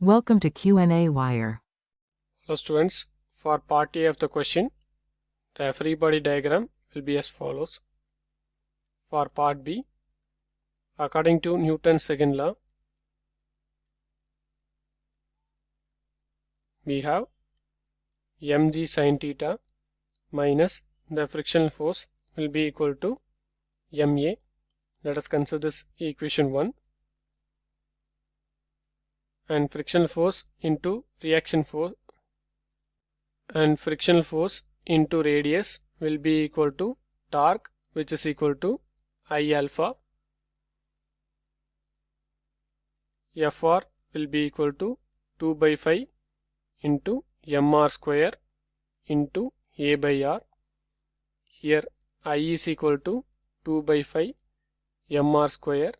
Welcome to qnawire. Hello students, for part A of the question, the free body diagram will be as follows. For part B, according to Newton's second law, we have mg sin theta minus the frictional force will be equal to ma. Let us consider this equation 1, and frictional force into reaction force and frictional force into radius will be equal to torque, which is equal to I alpha. Fr will be equal to 2 by 5 into mr square into a by r. Here I is equal to 2 by 5 mr square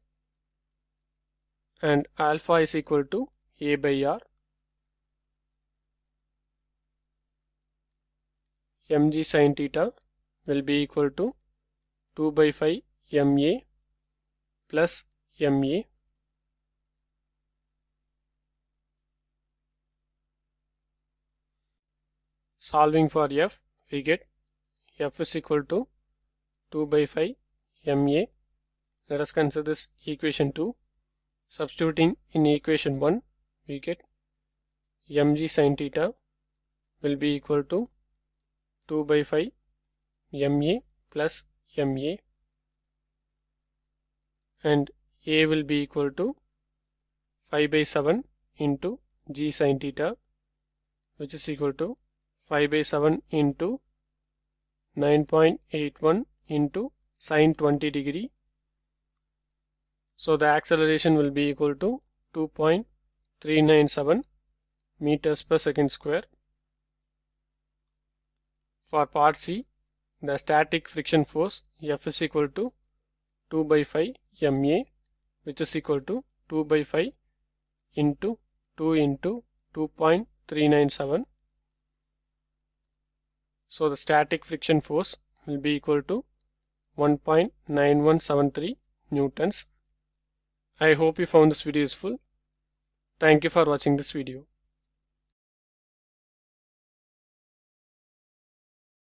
and alpha is equal to a by r. Mg sin theta will be equal to 2 by 5 ma plus ma. Solving for f, we get f is equal to 2 by 5 ma. Let us consider this equation 2. Substituting in equation 1, we get mg sin theta will be equal to 2 by 5 ma plus ma, and a will be equal to 5 by 7 into g sin theta, which is equal to 5 by 7 into 9.81 into sin 20 degree. So the acceleration will be equal to 2.397 meters per second square. For part C, the static friction force F is equal to 2 by 5 ma, which is equal to 2 by 5 into 2 into 2.397. So the static friction force will be equal to 1.9173 newtons. I hope you found this video useful. Thank you for watching this video.